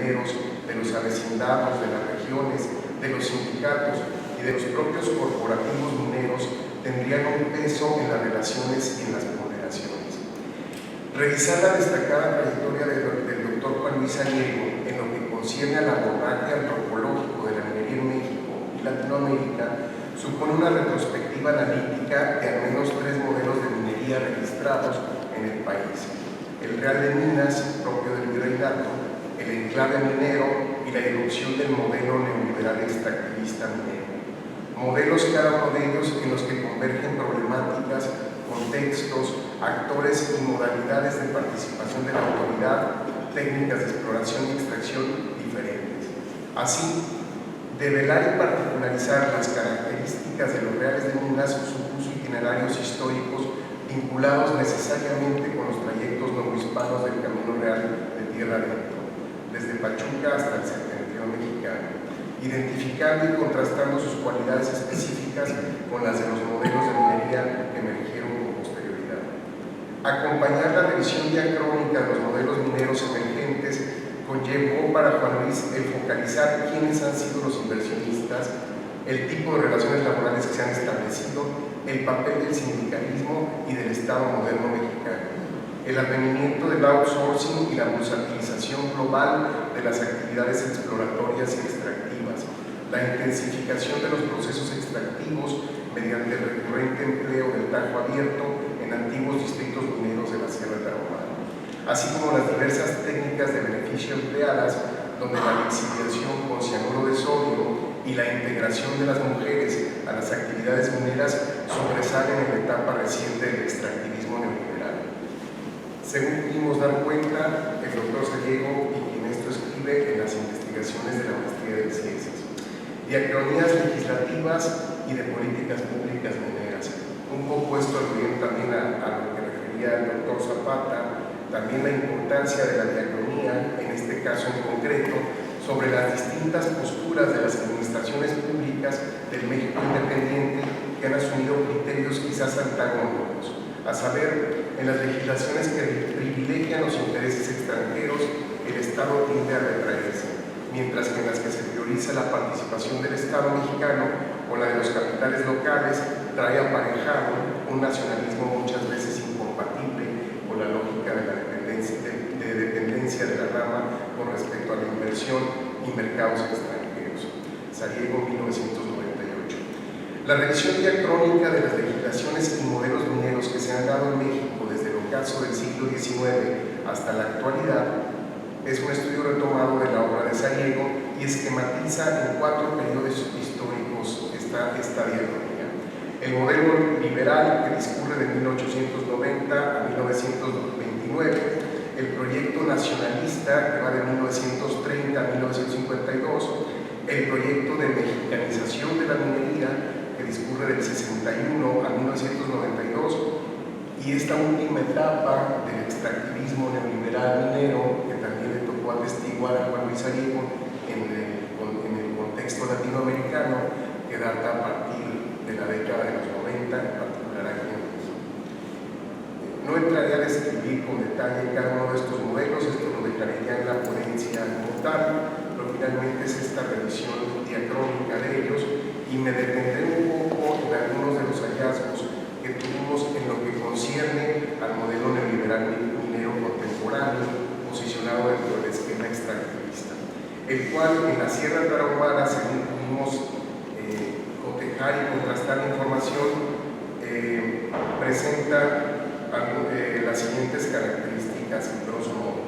mineros, de los avecindados, de las regiones, de los sindicatos y de los propios corporativos mineros tendrían un peso en las relaciones y en las ponderaciones. Revisar la destacada trayectoria del doctor Juan Luis Saliego en lo que concierne al abordaje antropológico de la minería en México y Latinoamérica supone una retrospectiva analítica de al menos 3 modelos de minería registrados en el país: el Real de Minas, propio del virreinato, el enclave minero y la irrupción del modelo neoliberal extractivista minero. Modelos, cada uno de ellos, en los que convergen problemáticas, contextos, actores y modalidades de participación de la autoridad, técnicas de exploración y extracción diferentes. Así, develar y particularizar las características de los reales de minas supuso itinerarios históricos vinculados necesariamente con los trayectos novohispanos del camino real de tierra adentro, desde Pachuca hasta el septentrión mexicano, identificando y contrastando sus cualidades específicas con las de los modelos de minería que emergieron con posterioridad. Acompañar la revisión diacrónica de los modelos mineros emergentes conllevó para Juan Luis el focalizar quiénes han sido los inversionistas, el tipo de relaciones laborales que se han establecido, el papel del sindicalismo y del Estado moderno mexicano, el advenimiento del outsourcing y la bursatilización global de las actividades exploratorias y extractivas, la intensificación de los procesos extractivos mediante el recurrente empleo del tajo abierto en antiguos distritos mineros de la Sierra Tarahumara, así como las diversas técnicas de beneficio empleadas, donde la lixiviación con cianuro de sodio y la integración de las mujeres a las actividades mineras sobresalen en la etapa reciente del extractivismo neoliberal. Según pudimos dar cuenta, el doctor Saliego, y quien esto escribe en las investigaciones de la Maestría de Ciencias, diacronías legislativas y de políticas públicas mineras. Un poco esto aludiendo también a lo que refería el doctor Zapata, también la importancia de la diacronía, en este caso en concreto, sobre las distintas posturas de las administraciones públicas del México independiente que han asumido criterios quizás antagónicos, a saber, en las legislaciones que privilegian los intereses extranjeros, el Estado tiende a retraerse, mientras que en las que se prioriza la participación del Estado mexicano o la de los capitales locales, trae aparejado un nacionalismo muchas veces incompatible con la lógica de la dependencia de la rama con respecto a la inversión y mercados extranjeros. Saliego, 1998. La revisión diacrónica de las legislaciones y modelos mineros que se han dado en México desde el ocaso del siglo XIX hasta la actualidad es un estudio retomado de la obra de Saliego y esquematiza en 4 periodos históricos esta diacronía. El modelo liberal, que discurre de 1890 a 1929, el proyecto nacionalista, que va de 1930 a 1952, el proyecto de mexicanización de la minería, que discurre del 61 a 1992, y esta última etapa del extractivismo neoliberal minero, que también le tocó atestiguar a Juan Luis Saliego en el contexto latinoamericano, que data a partir de la década de los 90, en particular aquí en México. No entraré a describir con detalle cada uno de estos modelos, esto lo dejaré ya en la ponencia como tal, pero finalmente es esta revisión diacrónica de ellos y me detendré un poco en algunos de los hallazgos que tuvimos en lo que concierne al modelo neoliberal minero contemporáneo posicionado dentro del esquema extractivista, el cual en la Sierra Tarahumara, según pudimos cotejar y contrastar la información, presenta las siguientes características, en grosso modo.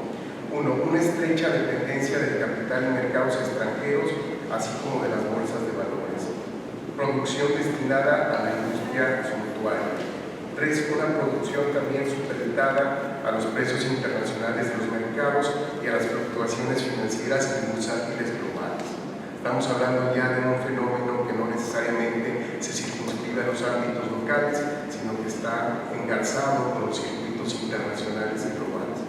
1. Una estrecha dependencia del capital y mercados extranjeros, así como de las bolsas de valores. Producción destinada a la industria suntuaria. 3. Una producción también supeditada a los precios internacionales de los mercados y a las fluctuaciones financieras y bursátiles globales. Estamos hablando ya de un fenómeno que no necesariamente se circunscribe a los ámbitos locales, sino que está engarzado con los circuitos internacionales y globales.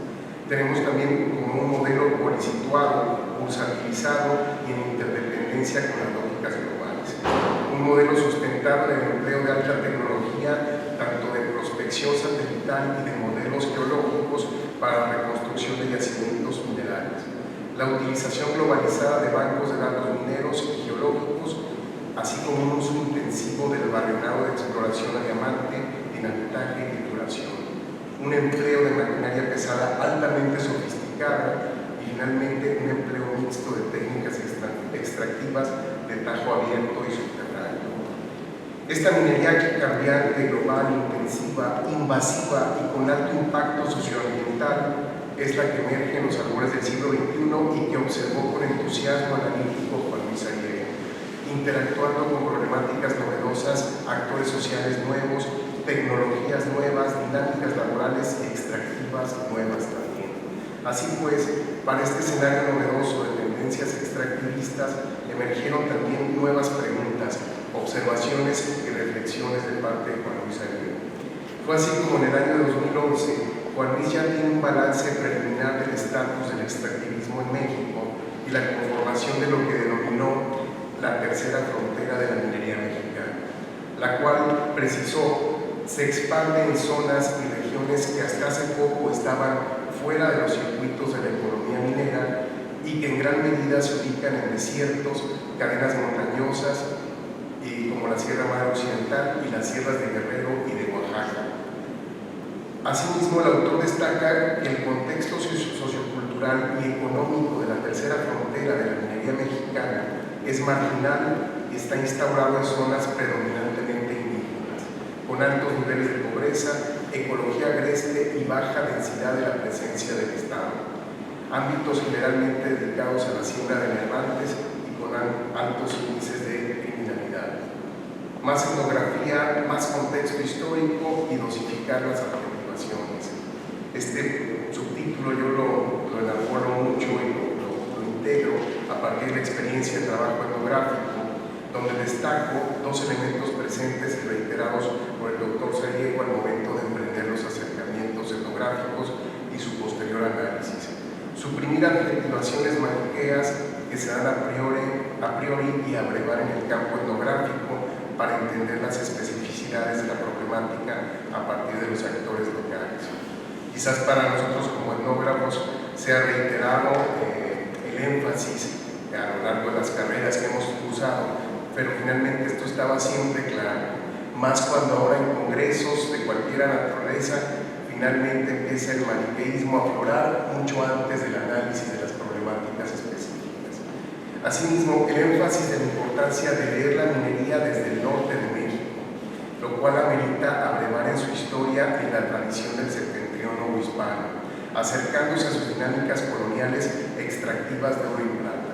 Tenemos también como un modelo polisituado, bursatilizado y en interdependencia con las lógicas globales. Un modelo sustentado en el empleo de alta tecnología, tanto de prospección satelital y de modelos geológicos para la reconstrucción de yacimientos minerales. la utilización globalizada de bancos de datos mineros y geológicos, así como un uso intensivo del barrenado de exploración a diamante, dinamitaje y titulación, un empleo de maquinaria pesada altamente sofisticada y finalmente un empleo mixto de técnicas extractivas de tajo abierto y subterráneo. Esta minería cambiante, global, intensiva, invasiva y con alto impacto socioambiental es la que emerge en los albores del siglo XXI y que observó con entusiasmo analítico Juan Luis Ariego, interactuando con problemáticas novedosas, actores sociales nuevos, tecnologías nuevas, dinámicas laborales y extractivas nuevas también. Así pues, para este escenario novedoso de tendencias extractivistas emergieron también nuevas preguntas, observaciones y reflexiones de parte de Juan Luis Ariego. Fue así como en el año 2011 Juan Luis ya tiene un balance preliminar del estatus del extractivismo en México y la conformación de lo que denominó la tercera frontera de la minería mexicana, la cual, precisó, se expande en zonas y regiones que hasta hace poco estaban fuera de los circuitos de la economía minera y que en gran medida se ubican en desiertos, cadenas montañosas como la Sierra Madre Occidental y las sierras de Guerrero y de Oaxaca. Asimismo, el autor destaca que el contexto sociocultural y económico de la tercera frontera de la minería mexicana es marginal y está instaurado en zonas predominantemente indígenas, con altos niveles de pobreza, ecología agreste y baja densidad de la presencia del Estado, ámbitos generalmente dedicados a la siembra de diamantes y con altos índices de criminalidad. Más etnografía, más contexto histórico y dosificar las afirmaciones. Este subtítulo yo lo elaboro mucho y lo integro a partir de la experiencia de trabajo etnográfico, donde destaco dos elementos presentes y reiterados por el doctor Sariego al momento de emprender los acercamientos etnográficos y su posterior análisis. Suprimir adjetivaciones maniqueas que se dan a priori y abrevar en el campo etnográfico para entender las especificidades de la problemática a partir de los actores locales. Quizás para nosotros como etnógrafos sea reiterado el énfasis a lo largo de las carreras que hemos usado, pero finalmente esto estaba siempre claro, más cuando ahora en congresos de cualquier naturaleza finalmente empieza el maniqueísmo a aflorar mucho antes del análisis de las problemáticas específicas. Asimismo, el énfasis de la importancia de leer la minería desde el norte de México, lo cual amerita abrevar en su historia en la tradición del septentrión hispano, acercándose a sus dinámicas coloniales extractivas de oro y plata.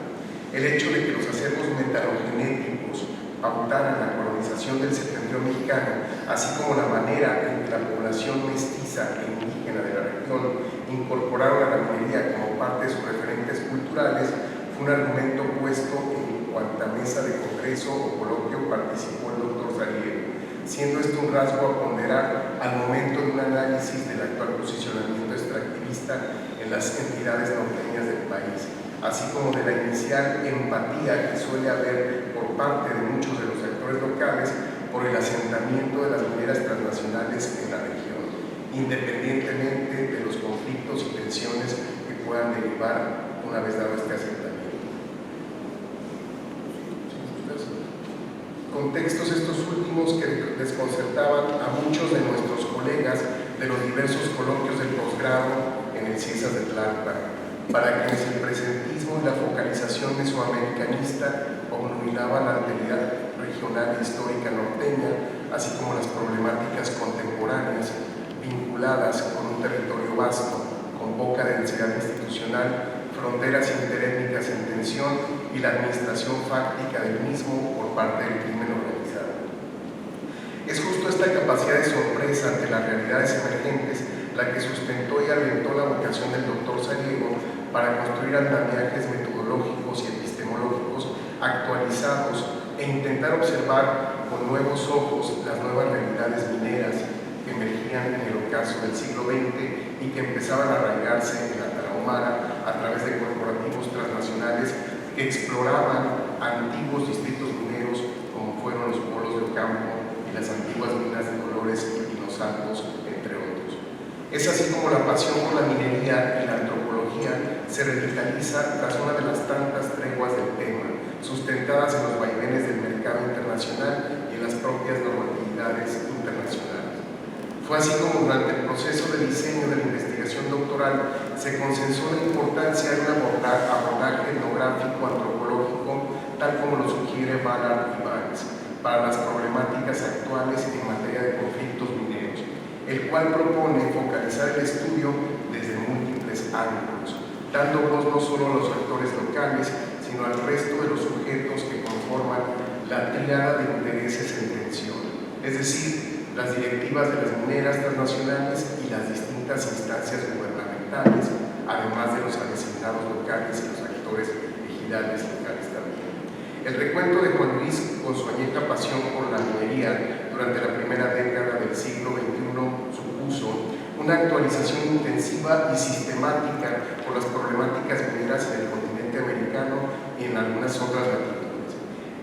El hecho de que los acervos metalogenéticos pautaran la colonización del septentrión mexicano, así como la manera en que la población mestiza e indígena de la región incorporaron a la minería como parte de sus referentes culturales, fue un argumento puesto en cuanta mesa de congreso o coloquio participó el doctor Sariego, siendo esto un rasgo a ponderar al momento de un análisis del actual posicionamiento extractivista en las entidades norteñas del país, así como de la inicial empatía que suele haber por parte de muchos de los actores locales por el asentamiento de las mineras transnacionales en la región, independientemente de los conflictos y tensiones que puedan derivar una vez dado este asentamiento. Contextos estos últimos que desconcertaban a muchos de nuestros colegas de los diversos coloquios del posgrado en el CIESAS de Tlalpan, para quienes el presentismo y la focalización mesoamericanista obnubilaban la alteridad regional e histórica norteña, así como las problemáticas contemporáneas vinculadas con un territorio vasto, con poca densidad institucional, fronteras interétnicas en tensión y la administración fáctica del mismo por parte del crimen organizado. Es justo esta capacidad de sorpresa ante las realidades emergentes la que sustentó y alentó la vocación del doctor Sariego para construir andamiajes metodológicos y epistemológicos actualizados e intentar observar con nuevos ojos las nuevas realidades mineras que emergían en el ocaso del siglo XX y que empezaban a arraigarse en la Tarahumara a través de corporativos transnacionales que exploraban antiguos distritos mineros como fueron los polos de Ocampo y las antiguas minas de Dolores y Los Altos, entre otros. Es así como la pasión por la minería y la antropología tipología se revitaliza tras una de las tantas treguas del tema, sustentadas en los vaivenes del mercado internacional y en las propias normatividades internacionales. Fue así como durante el proceso de diseño de la investigación doctoral se consensó la importancia de un abordaje etnográfico antropológico, tal como lo sugiere Ballard y Banks, para las problemáticas actuales en materia de conflictos mineros, el cual propone focalizar el estudio desde múltiples ángulos, dando voz no solo a los actores locales, sino al resto de los sujetos que conforman la tríada de intereses en tensión, es decir, las directivas de las mineras transnacionales y las distintas instancias gubernamentales, además de los avecindados locales y los actores ejidales locales también. El recuento de Juan Luis, con su añeja pasión por la minería durante la primera década del siglo XXI, supuso una actualización intensiva y sistemática por las problemáticas mineras en el continente americano y en algunas otras latitudes.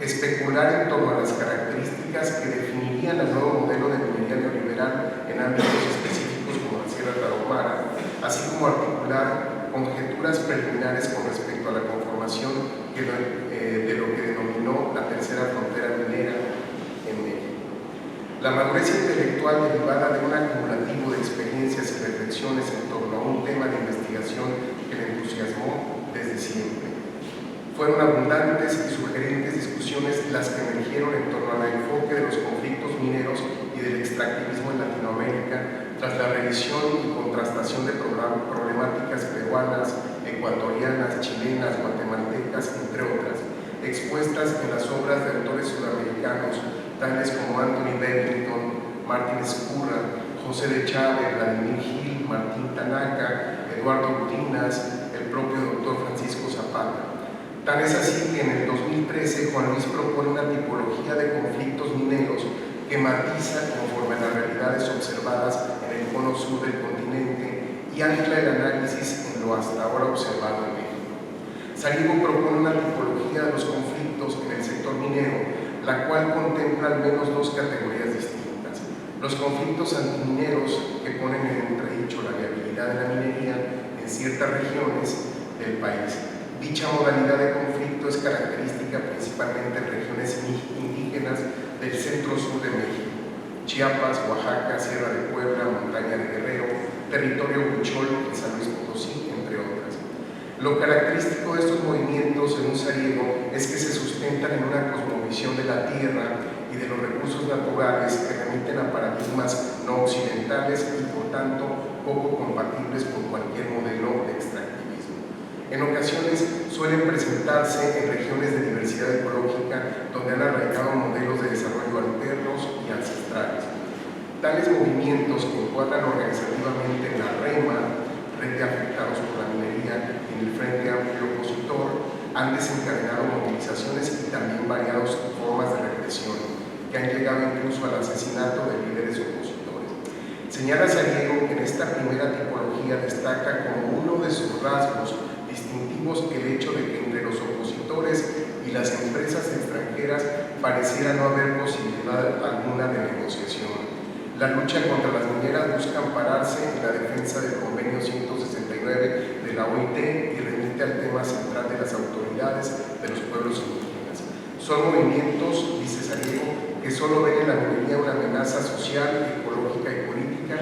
Especular en torno a las características que definirían el nuevo modelo de minería neoliberal en ámbitos específicos como la Sierra Tarahumara, así como articular conjeturas preliminares con respecto a la conformación de lo que denominó la tercera frontera minera en México. La madurez intelectual derivada de un acumulativo de experiencias y reflexiones en torno a un tema de investigación que le entusiasmó desde siempre. Fueron abundantes y sugerentes discusiones las que emergieron en torno al enfoque de los conflictos mineros y del extractivismo en Latinoamérica, tras la revisión y contrastación de problemáticas peruanas, ecuatorianas, chilenas, guatemaltecas, entre otras, expuestas en las obras de autores sudamericanos, tales como Anthony Bedlington, Martín Escurra, José de Chávez, Vladimir Gil, Martín Tanaka, Eduardo Cutinas, el propio doctor Francisco Zapata. Tan es así que en el 2013 Juan Luis propone una tipología de conflictos mineros que matiza conforme a las realidades observadas en el cono sur del continente y ancla el análisis en lo hasta ahora observado en México. Saligo propone una tipología de los conflictos en el sector minero, la cual contempla al menos dos categorías distintas: los conflictos antimineros, que ponen en entredicho la viabilidad de la minería en ciertas regiones del país. Dicha modalidad de conflicto es característica principalmente en regiones indígenas del centro-sur de México: Chiapas, Oaxaca, Sierra de Puebla, Montaña de Guerrero, territorio huichol en San Luis Potosí, entre otras. Lo característico de estos movimientos, según Saliego, es que se sustentan en una cosmovisión de la tierra y de los recursos naturales que remiten a paradigmas no occidentales y, por tanto, poco compatibles con cualquier modelo de extractivismo. En ocasiones suelen presentarse en regiones de diversidad ecológica donde han arraigado modelos de desarrollo alternos y ancestrales. Tales movimientos que encuadran organizativamente en la REMA, Red de Afectados por la Minería, y en el Frente Amplio Opositor, han desencadenado movilizaciones y también variadas formas de represión, que han llegado incluso al asesinato de líderes opositores. Señala Saliego que en esta primera tipología destaca como uno de sus rasgos distintivos el hecho de que entre los opositores y las empresas extranjeras pareciera no haber posibilidad alguna de negociación. La lucha contra las mineras busca ampararse en la defensa del Convenio 169 de la OIT y remite al tema central de las autoridades de los pueblos indígenas. Son movimientos, dice Saliego, que solo ven en la minería una amenaza social, ecológica y política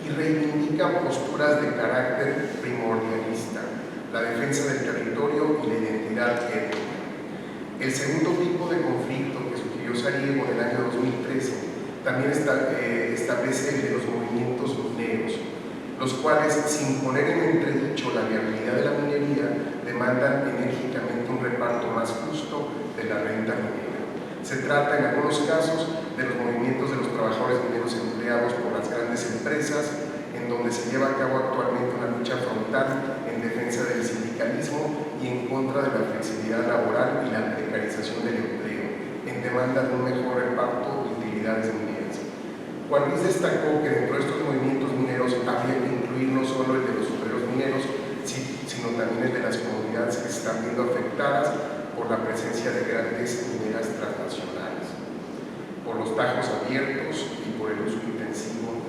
y reivindican posturas de carácter primordialista: la defensa del territorio y la identidad étnica. El segundo tipo de conflicto que sugirió Saliego en el año 2013 también establece el de los movimientos mineros, los cuales, sin poner en entredicho la viabilidad de la minería, demandan enérgicamente un reparto más justo de la renta minera. Se trata, en algunos casos, de los movimientos de los trabajadores mineros empleados por las grandes empresas, en donde se lleva a cabo actualmente una lucha frontal en defensa del sindicalismo y en contra de la flexibilidad laboral y la precarización del empleo, en demanda de un mejor reparto de utilidades mineras. Juan Luis destacó que dentro de estos movimientos mineros había que incluir no solo el de los obreros mineros, sino también el de las comunidades que se están viendo afectadas por la presencia de grandes mineras transnacionales, por los tajos abiertos y por el uso intensivo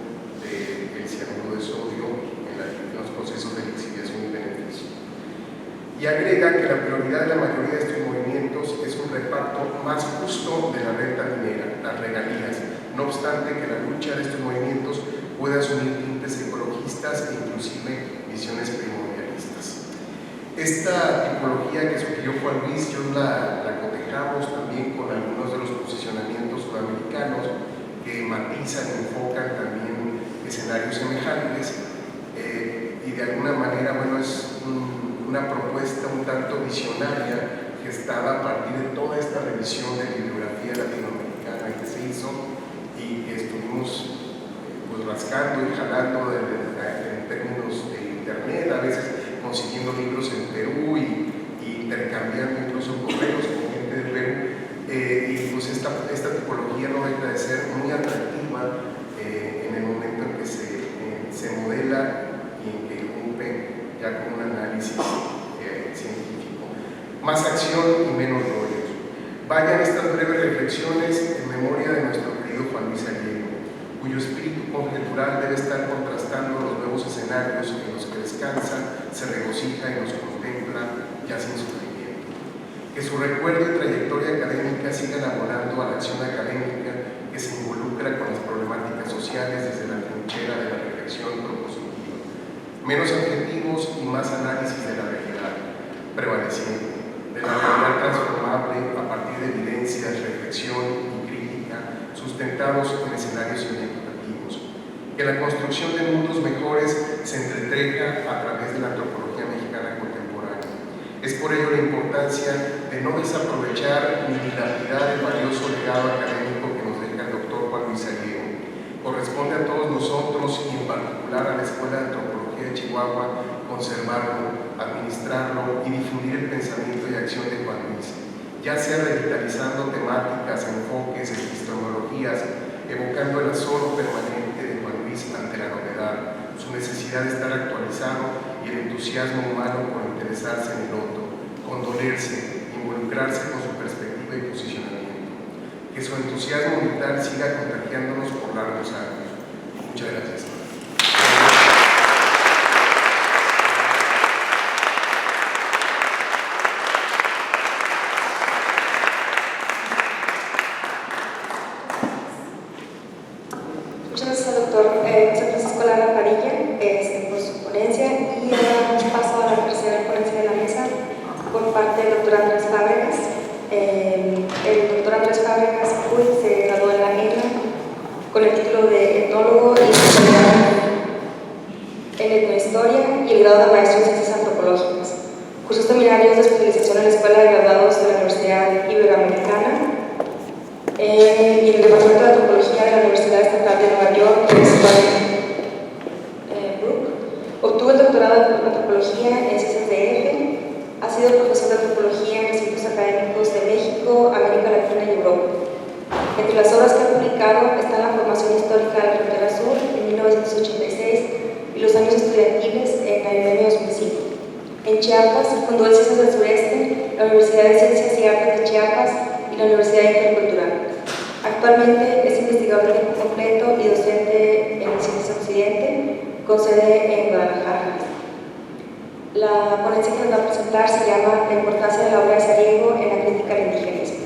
del cianuro de sodio en los procesos de lixiviación y beneficio. y agrega que la prioridad de la mayoría de estos movimientos es un reparto más justo de la renta minera, las regalías, no obstante que la lucha de estos movimientos puede asumir tintes ecologistas e inclusive visiones primordialistas. Esta tipología que sugirió Juan Luis, yo la cotejamos también con algunos de los posicionamientos sudamericanos que matizan y enfocan también escenarios semejantes, y de alguna manera, bueno, es una propuesta un tanto visionaria gestada a partir de toda esta revisión de bibliografía latinoamericana que se hizo y que estuvimos pues rascando y jalando en términos de internet, a veces consiguiendo libros en Perú y intercambiando incluso correos con gente de Perú, y pues esta tipología no deja de ser muy atractiva en el momento en que se modela y en que irrumpe ya con un análisis científico. Más acción y menos rollos. Vayan estas breves reflexiones en memoria de nuestro querido Juan Luis Arriego, cuyo espíritu conjetural debe estar contrastando los nuevos escenarios en los que descansa, se regocija y los contempla ya sin sufrimiento. Que su recuerdo y trayectoria académica sigan abonando a la acción académica que se involucra con las problemáticas sociales desde la trinchera de la reflexión propositiva. Menos objetivos y más análisis de la realidad, prevaleciendo, de la realidad transformable a partir de evidencias, reflexión y crítica, sustentados en escenarios significativos. Que la construcción de mundos mejores se entreteja a través de la antropología mexicana contemporánea. Es por ello la importancia de no desaprovechar ni dilapidar el valioso legado académico que nos deja el doctor Juan Luis Arriego. Corresponde a todos nosotros y en particular a la Escuela de Antropología de Chihuahua conservarlo, administrarlo y difundir el pensamiento y acción de Juan Luis, ya sea revitalizando temáticas, enfoques, epistemologías, evocando el asoro permanente de Juan Luis ante la novedad, su necesidad de estar actualizado y el entusiasmo humano por interesarse en el otro, condolerse, involucrarse con su perspectiva y posicionamiento. Que su entusiasmo vital siga contagiándonos por largos años. Muchas gracias. Muchas gracias al doctor José Francisco Lara Padilla por su ponencia, y ahora damos paso a la tercera ponencia de la mesa por parte del doctor Andrés Fábregas. El doctor Andrés Fábregas se graduó en la ENA con el título de etnólogo y en etnohistoria y el grado de maestro en ciencias antropológicas. Cursó seminarios de especialización en la Escuela de Graduados de la Universidad Iberoamericana y en el Departamento de Antropología de la Universidad Estatal de Nueva York, que es Brook. Obtuvo el doctorado en Antropología en Ciencias DF. Ha sido profesor de Antropología en recintos académicos de México, América Latina y Europa. Entre las obras que ha publicado están La formación histórica de la frontera sur en 1986 y Los años estudiantiles en el año 2005. En Chiapas fundó el CIESAS del Sureste, la Universidad de Ciencias y Artes de Chiapas y la Universidad Intercultural. Actualmente es investigador de tiempo completo y docente en Ciencias Occidente, con sede en Guadalajara. La ponencia que nos va a presentar se llama La importancia de la obra de Arriego en la crítica al indigenismo.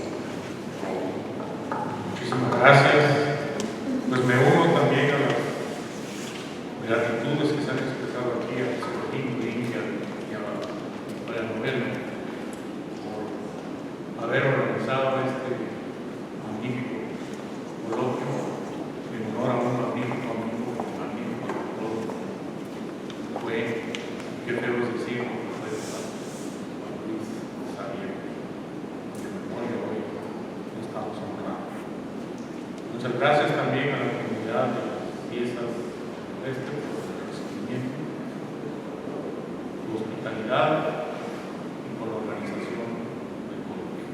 Muchísimas gracias. Pues me uno también a las gratitudes que se han expresado aquí a Sergio y a la novela por haber organizado este magnífico coloquio en honor a un magnífico amigo fue, qué feo es decir, fue Juan Luis Arriego, de memoria hoy no estamos honrando. Muchas gracias también a la comunidad de las piezas por el recibimiento, su hospitalidad y por la organización del coloquio.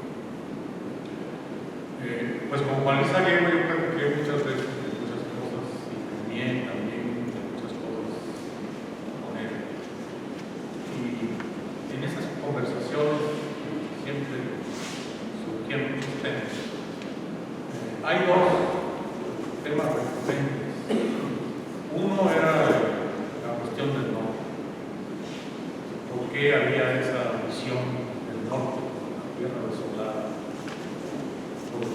Pues como Juan Luis Arriego, yo platiqué muchas veces de muchas cosas y también de muchas cosas con él. Y en esas conversaciones siempre surgían muchos temas. Hay dos temas recurrentes. Uno era la cuestión del nombre. ¿Por qué había esa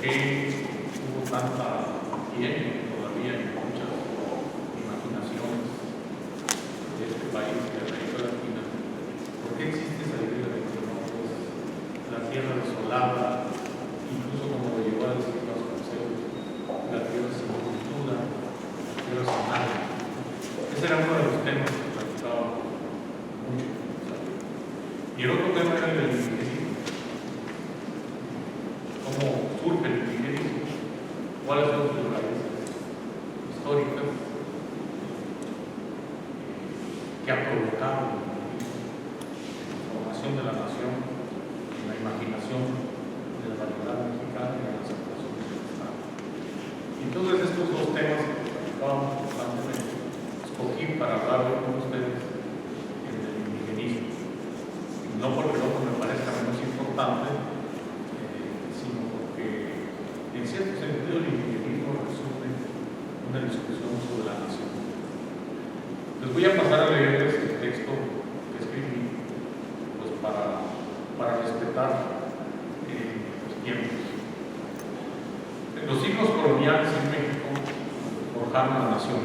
qué hubo tanta hiel todavía en muchas imaginaciones de este país, de América Latina? ¿Por qué existe esa idea de que no es la tierra desolada, incluso como lo llevó a decir Vasconcelos, la tierra sin cultura, la tierra sin agua? Ese era uno de los temas que platicaba mucho. Y el otro tema era el del indigenismo. ¿Cómo surge el indigenismo? ¿Cuáles son sus raíces históricas? ¿Qué ha provocado la formación de la nación, la imaginación de la realidad mexicana y la aceptación del Estado? Y entonces estos dos temas que platicábamos constantemente, escogí para hablar hoy con ustedes en el indigenismo. No porque el otro me parezca menos importante, sino porque en cierto sentido el indigenismo resume una discusión sobre la nación. Les voy a pasar a leerles el texto que escribí, pues para respetar los tiempos. Los siglos coloniales en México forjaron la nación.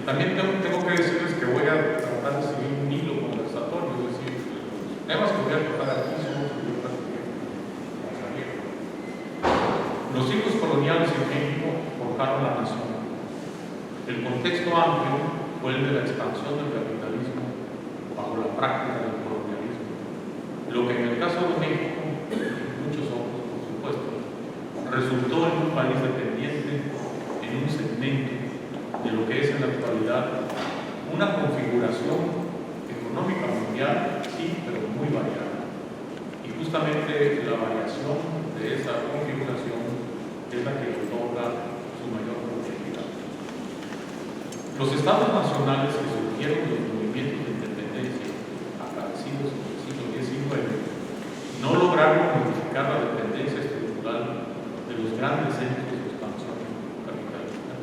También tengo que decirles que voy a tratar de seguir un hilo conversatorio, es decir, los temas que voy a tratar aquí son los que yo platiqué. Los siglos coloniales en México forjaron la nación. El contexto amplio fue el de la expansión del capitalismo bajo la práctica del colonialismo, lo que en el caso de México, y muchos otros por supuesto, resultó en un país dependiente en un segmento de lo que es en la actualidad una configuración económica mundial, sí, pero muy variada. Y justamente la variación de esa configuración es la que otorga su mayor complejidad. Los estados nacionales que surgieron de los movimientos de independencia aparecidos en el siglo XIX no lograron modificar la dependencia estructural de los grandes centros de expansión capitalista,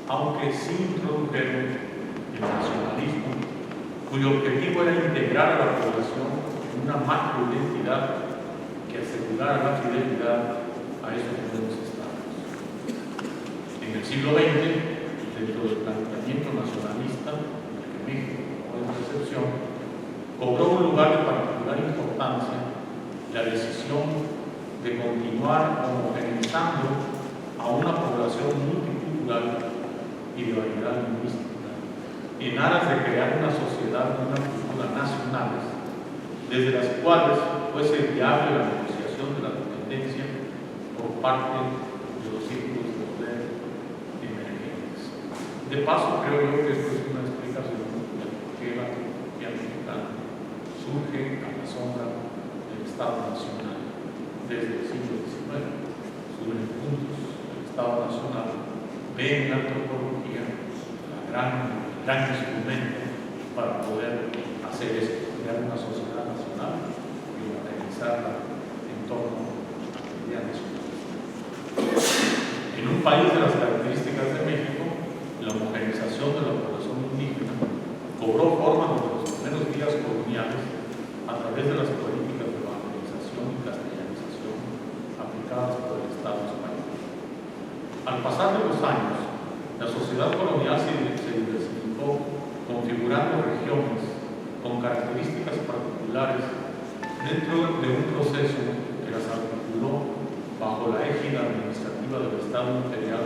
aunque sí introdujeron el nacionalismo, cuyo objetivo era integrar a la población en una macroidentidad que asegurara la fidelidad a esos nuevos estados. En el siglo XX, dentro del planteamiento nacionalista, en el que México no es una excepción, cobró un lugar de particular importancia la decisión de continuar homogeneizando a una población multicultural y de variedad lingüística, en aras de crear una sociedad de una cultura nacionales, desde las cuales fuese viable la negociación de la dependencia por parte de los círculos de poder emergentes. De paso, creo yo que esto es una explicación de por qué la filosofía mexicana surge a la sombra del Estado Nacional desde el siglo XIX. Surgen juntos el Estado Nacional, ve en la antropología el gran instrumento para poder hacer esto, crear una sociedad nacional y organizarla en torno a la idea nacionalista. En un país de las características de México, la homogeneización de la población indígena cobró forma desde los primeros días coloniales a través de las políticas de evangelización y castellanización aplicadas por el Estado español. Al pasar de los años, la sociedad colonial se diversificó, configurando regiones con características particulares dentro de un proceso que las articuló bajo la égida administrativa del Estado imperial,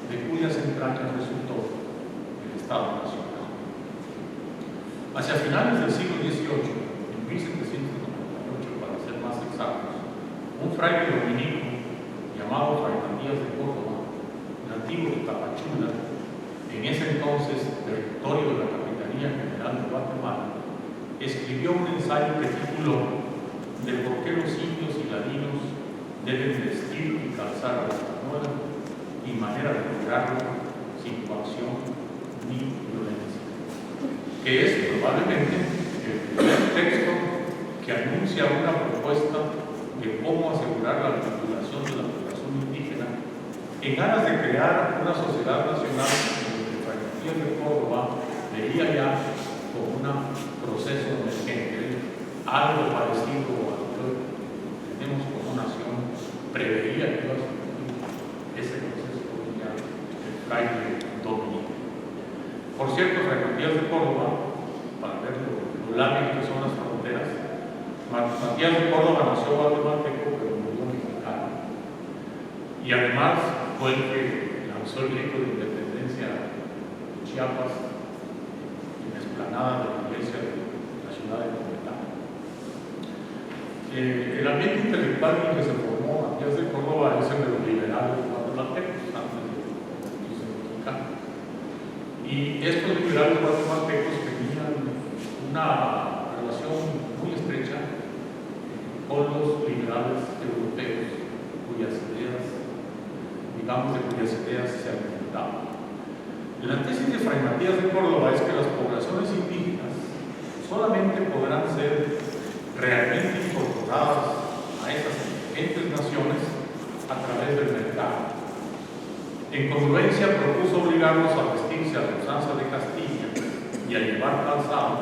de cuyas entrañas resultó el Estado Nacional. Hacia finales del siglo XVIII, en 1798 para ser más exactos, un fraile dominico llamado Fray Matías de Córdoba, nativo de Tapachula, en ese entonces territorio de la Capitanía General de Guatemala, escribió un ensayo que tituló "De por qué los indios y ladinos deben vestir y calzar a la española y manera de lograrlo sin coacción ni violencia", que es probablemente el primer texto que anuncia una propuesta de cómo asegurar la vinculación de la población indígena en aras de crear una sociedad nacional que Fray Matías de Córdoba veía ya como un proceso emergente, algo parecido a lo que tenemos como nación, preveía que iba a Matías de Córdoba nació guatemalteco, pero murió mexicano. Y además fue el que lanzó el grito de independencia de Chiapas en la explanada de la iglesia de la ciudad de Comitán. El ambiente intelectual en el que se formó Matías de Córdoba es el de los liberales guatemaltecos, antes de irse mexicano. Y estos liberales guatemaltecos tenían una relación muy estrecha con los liberales europeos, cuyas ideas se alimentaban. La tesis de Fray Matías de Córdoba es que las poblaciones indígenas solamente podrán ser realmente incorporadas a esas emergentes naciones a través del mercado. En congruencia propuso obligarlos a vestirse a la usanza de Castilla y a llevar calzado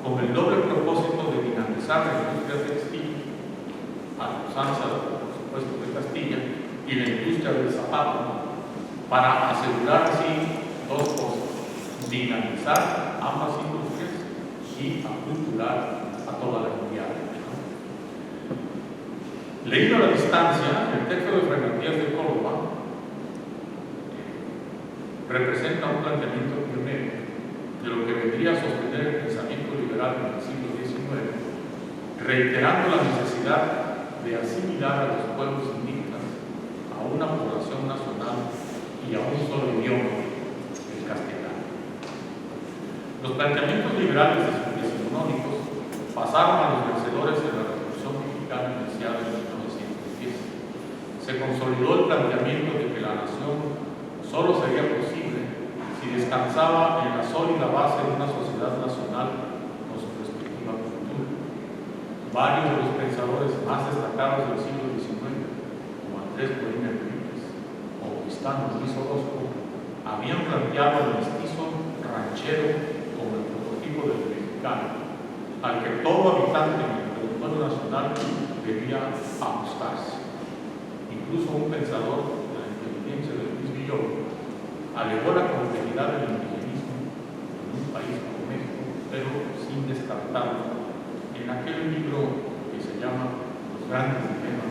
con el doble propósito de dinamizar la industria textil a la usanza, por supuesto, de Castilla y la industria del zapato, para asegurar así dos cosas: dinamizar ambas industrias y aculturar a toda la comunidad. Leído a la distancia, el texto de Fray Matías de Córdoba representa un planteamiento pionero de lo que vendría a sostener el pensamiento liberal en el siglo XIX, reiterando la necesidad de asimilar a los pueblos indígenas a una población nacional y a un solo idioma, el castellano. Los planteamientos liberales decimonónicos pasaron a los vencedores de la Revolución Mexicana iniciada en 1910. Se consolidó el planteamiento de que la nación solo sería posible si descansaba en la sólida base de una sociedad nacional con su respectiva cultura. Varios de los pensadores más destacados del siglo XIX, como Andrés Molina Enríquez o Augustano Luis Orozco, habían planteado al mestizo ranchero como el prototipo del mexicano, al que todo habitante en el territorio nacional debía ajustarse. Incluso un pensador de la inteligencia de Luis Villoro alegó la complejidad del indigenismo en un país como México, pero sin descartarlo en aquel libro que se llama Los grandes dilemas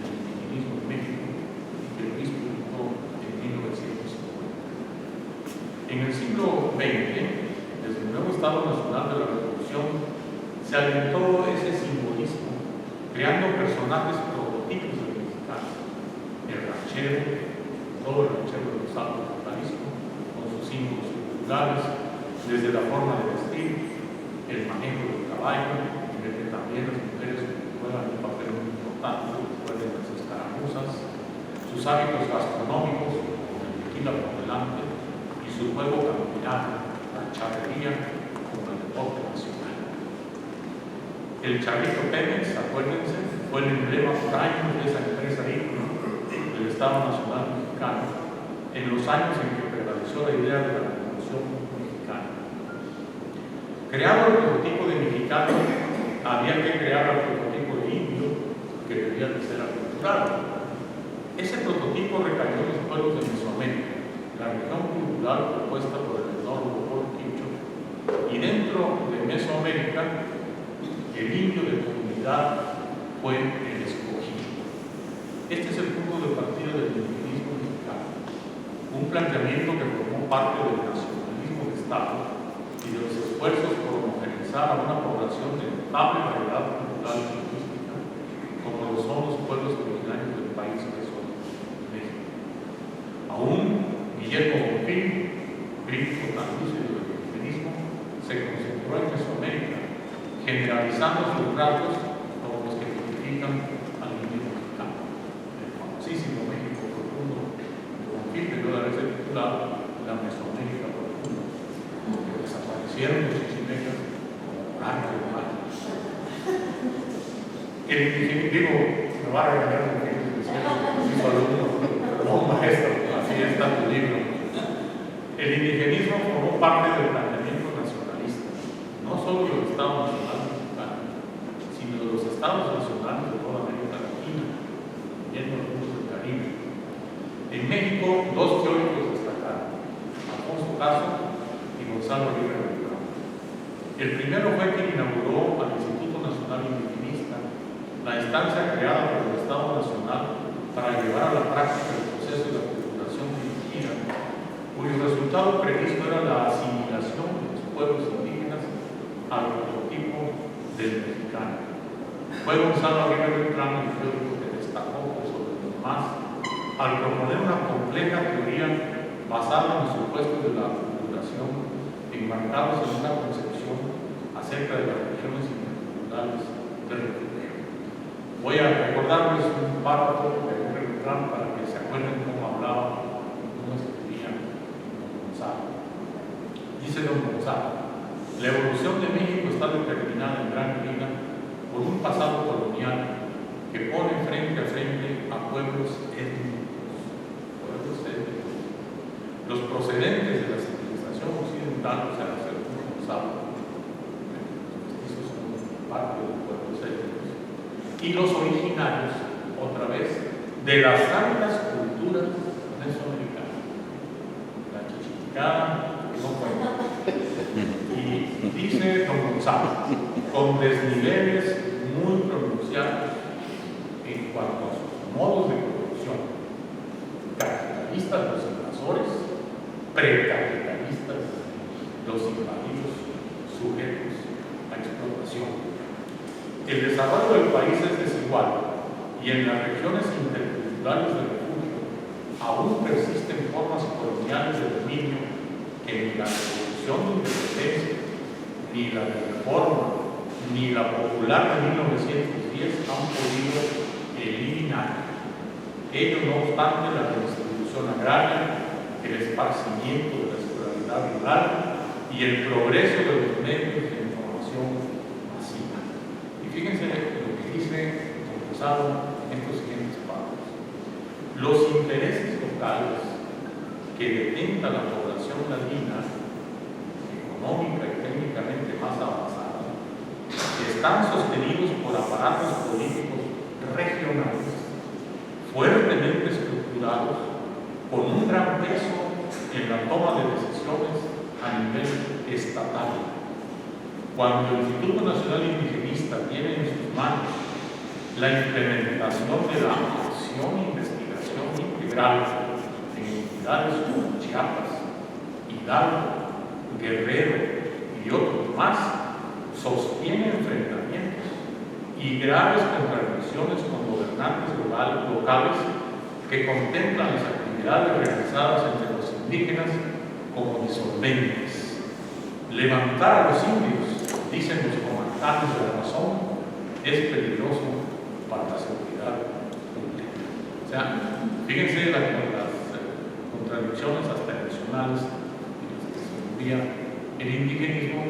del indigenismo en México y que Luis publicó en 1950. En el siglo XX, desde el nuevo Estado Nacional de la Revolución, se alentó ese simbolismo, creando personajes prototipos del mexicano: el ranchero, todo el ranchero de los Altos de Jalisco, con sus símbolos culturales, desde la forma de vestir, el manejo del caballo, en el que también las mujeres juegan un papel muy importante después de las escaramuzas, sus hábitos gastronómicos, como el tequila por delante, y su juego campirano, la charrería, como el deporte nacional. El charrito Pemex, acuérdense, fue el emblema por años de esa empresa ícono del Estado Nacional Mexicano en los años en que prevaleció la idea de la Revolución Mexicana. Creado el prototipo de mexicano, había que crear el prototipo de indio, que debía de ser aculturado. Ese prototipo recayó en los pueblos de Mesoamérica, la región cultural propuesta por el etnólogo Paul Quincho, y dentro de Mesoamérica, el indio de comunidad fue el escogido. Este es el punto de partida del indigenismo mexicano, un planteamiento que formó parte del nacionalismo de Estado y de los esfuerzos por homogeneizar a una población de notable variedad cultural y lingüística, como lo son los pueblos originarios del país que son México. Aún Guillermo Bonfil, crítico tan lúcido del indigenismo, se concentró en Mesoamérica, generalizando sus rasgos como los que tipifican al indio mexicano. El famosísimo México profundo de Bonfil debió de haberse titulado La Mesoamérica profunda, porque desaparecieron los chichimecas como arte de mayo. El indigenismo, me va a regalar un ejemplo especial, mis alumnos, no maestro, así está tu libro. El indigenismo formó parte del planteamiento nacionalista, no solo del Estado Nacional Mexicano, sino de los Estados Nacionales de toda América Latina, incluyendo algunos del Caribe. En México, dos teóricos destacaron: Alfonso Caso y Gonzalo Rivera Beltrán. El primero fue quien inauguró al Instituto Nacional Indigenista la instancia creada por el Estado Nacional para llevar a la práctica el proceso de la población dirigida, cuyo resultado previsto era la asimilación de los pueblos indígenas al prototipo del mexicano. Fue Gonzalo Aguirre Beltrán el teórico que destacó por sobre los demás al proponer una compleja teoría basada en los supuestos de la población enmarcados en una concepción acerca de las regiones interculturales del refugio. Voy a recordarles un párrafo de Aguirre Beltrán para que se acuerden cómo hablaba, cómo escribía don Gonzalo. Dice don Gonzalo: la evolución de México está determinada en gran medida por un pasado colonial que pone frente a frente a pueblos étnicos. Los procedentes de la civilización occidental, o sea, según Gonzalo, los mestizos son parte de los pueblos étnicos, y los originarios, otra vez, de las altas culturas mesoamericanas. La chichiticana, no cuenta. Y dice don Gonzalo, con desniveles muy pronunciados en cuanto a sus modos de producción, capitalistas los invasores, precapitalistas los invadidos sujetos a explotación. El desarrollo del país es desigual y en las regiones interculturales del refugio aún persisten formas coloniales de dominio que ni la Revolución de Independencia, ni la de Reforma, ni la popular de 1910 han podido eliminar. Ello no obstante, la redistribución agraria, el esparcimiento de la escolaridad rural y el progreso de los medios de información masiva. Y fíjense lo que dice don Gonzalo en estos siguientes párrafos. Los intereses locales que detenta la población ladina, económica y técnicamente más avanzada, están sostenidos por aparatos políticos regionales, fuertemente estructurados, con un gran peso en la toma de decisiones a nivel estatal. Cuando el Instituto Nacional Indigenista tiene en sus manos la implementación de la acción e investigación integral en entidades como Chiapas, Hidalgo, Guerrero y otros más, sostiene enfrentamientos y graves contradicciones con gobernantes locales que contemplan las actividades realizadas entre los indígenas como disolventes. Levantar a los indios, dicen los comandantes de la razón, es peligroso para la seguridad pública. O sea, fíjense las contradicciones hasta emocionales en las que se movía el indigenismo.